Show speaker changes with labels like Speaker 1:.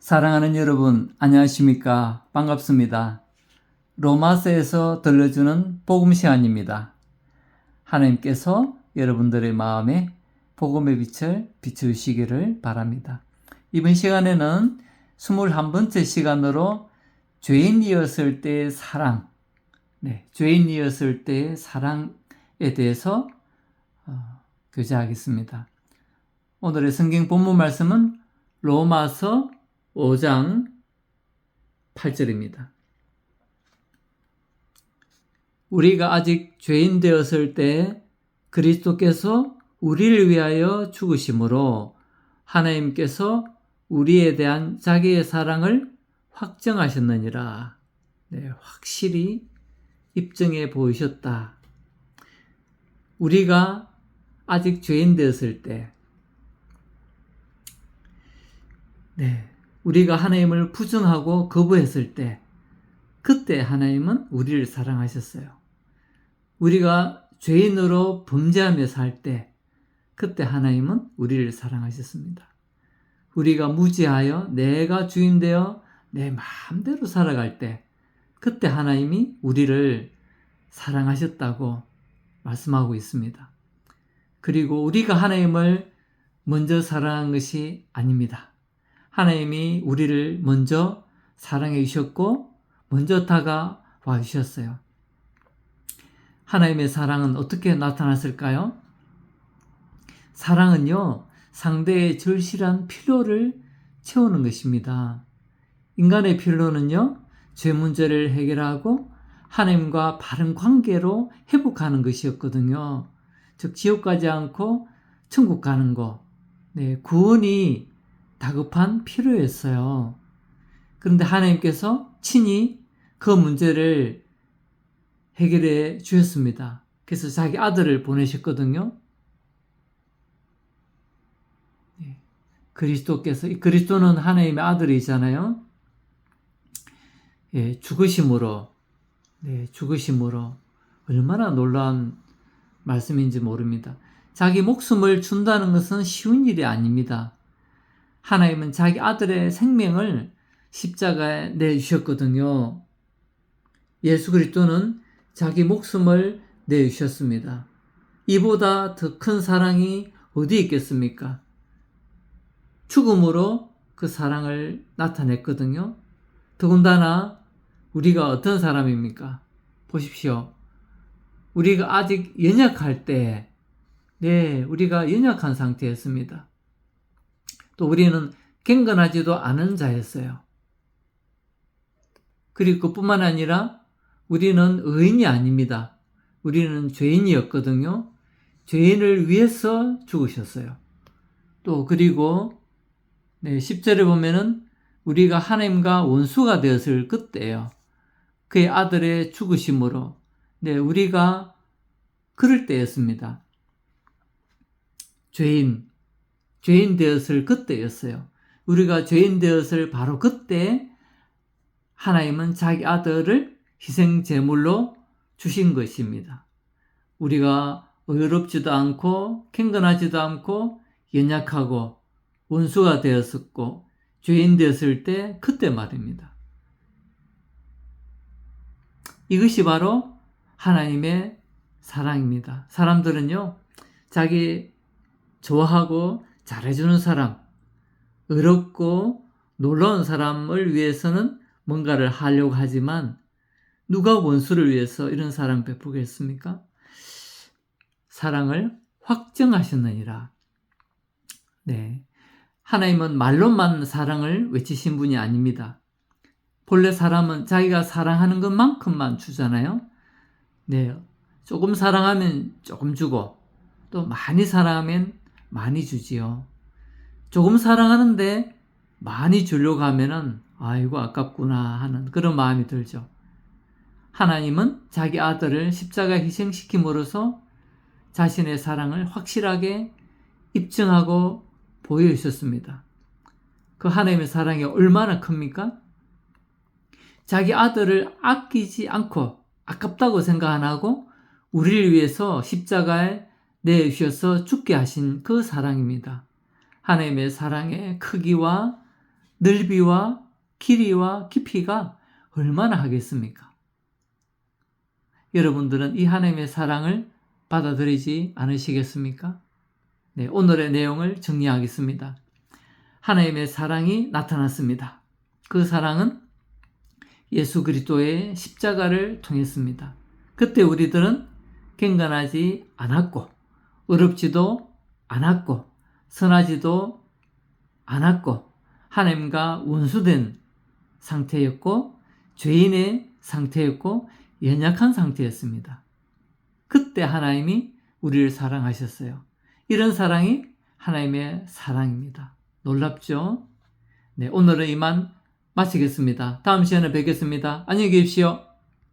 Speaker 1: 사랑하는 여러분, 안녕하십니까? 반갑습니다. 로마서에서 들려주는 복음 시간입니다. 하나님께서 여러분들의 마음에 복음의 빛을 비추시기를 바랍니다. 이번 시간에는 21번째 시간으로 죄인이었을 때의 사랑, 죄인이었을 때의 사랑에 대해서 교제하겠습니다. 오늘의 성경 본문 말씀은 로마서 5장 8절입니다. 우리가 아직 죄인 되었을 때 그리스도께서 우리를 위하여 죽으심으로 하나님께서 우리에 대한 자기의 사랑을 확정하셨느니라. 확실히 입증해 보이셨다. 우리가 아직 죄인 되었을 때, 우리가 하나님을 부정하고 거부했을 때, 그때 하나님은 우리를 사랑하셨어요. 우리가 죄인으로 범죄하며 살 때, 그때 하나님은 우리를 사랑하셨습니다. 우리가 무지하여 내가 주인 되어 내 마음대로 살아갈 때, 그때 하나님이 우리를 사랑하셨다고 말씀하고 있습니다. 그리고 우리가 하나님을 먼저 사랑한 것이 아닙니다. 하나님이 우리를 먼저 사랑해 주셨고 먼저 다가와 주셨어요. 하나님의 사랑은 어떻게 나타났을까요? 사랑은요, 상대의 절실한 필요를 채우는 것입니다. 인간의 필요는요, 죄 문제를 해결하고 하나님과 바른 관계로 회복하는 것이었거든요. 즉 지옥 가지 않고 천국 가는 것, 구원이 다급한 필요였어요. 그런데 하나님께서 친히 그 문제를 해결해 주셨습니다. 그래서 자기 아들을 보내셨거든요. 그리스도는 하나님의 아들이잖아요. 죽으심으로 얼마나 놀라운 말씀인지 모릅니다. 자기 목숨을 준다는 것은 쉬운 일이 아닙니다. 하나님은 자기 아들의 생명을 십자가에 내주셨거든요. 예수 그리스도는 자기 목숨을 내주셨습니다. 이보다 더 큰 사랑이 어디 있겠습니까? 죽음으로 그 사랑을 나타냈거든요. 더군다나 우리가 어떤 사람입니까? 보십시오. 우리가 아직 연약할 때, 우리가 연약한 상태였습니다. 또 우리는 경건하지도 않은 자였어요. 그리고 그뿐만 아니라 우리는 의인이 아닙니다. 우리는 죄인이었거든요. 죄인을 위해서 죽으셨어요. 또 그리고 10절에 보면은 우리가 하나님과 원수가 되었을 그때예요. 그의 아들의 죽으심으로 우리가 그럴 때였습니다. 죄인 되었을 그때였어요. 우리가 죄인 되었을 바로 그때 하나님은 자기 아들을 희생 제물로 주신 것입니다. 우리가 의롭지도 않고 경건하지도 않고 연약하고 원수가 되었었고 죄인 되었을 때 그때 말입니다. 이것이 바로 하나님의 사랑입니다. 사람들은요, 자기 좋아하고 잘해주는 사람, 의롭고 놀라운 사람을 위해서는 뭔가를 하려고 하지만 누가 원수를 위해서 이런 사랑 베푸겠습니까? 사랑을 확정하셨느니라. 하나님은 말로만 사랑을 외치신 분이 아닙니다. 본래 사람은 자기가 사랑하는 것만큼만 주잖아요. 조금 사랑하면 조금 주고 또 많이 사랑하면 많이 주지요. 조금 사랑하는데 많이 주려고 하면은 아이고 아깝구나 하는 그런 마음이 들죠. 하나님은 자기 아들을 십자가에 희생시킴으로써 자신의 사랑을 확실하게 입증하고 보여주셨습니다. 그 하나님의 사랑이 얼마나 큽니까? 자기 아들을 아끼지 않고 아깝다고 생각 안 하고 우리를 위해서 십자가에 내주셔서 죽게 하신 그 사랑입니다. 하나님의 사랑의 크기와 넓이와 길이와 깊이가 얼마나 하겠습니까? 여러분들은 이 하나님의 사랑을 받아들이지 않으시겠습니까? 네, 오늘의 내용을 정리하겠습니다. 하나님의 사랑이 나타났습니다. 그 사랑은 예수 그리스도의 십자가를 통했습니다. 그때 우리들은 경건하지 않았고 어렵지도 않았고 선하지도 않았고 하나님과 원수된 상태였고 죄인의 상태였고 연약한 상태였습니다. 그때 하나님이 우리를 사랑하셨어요. 이런 사랑이 하나님의 사랑입니다. 놀랍죠? 네, 오늘은 이만 마치겠습니다. 다음 시간에 뵙겠습니다. 안녕히 계십시오.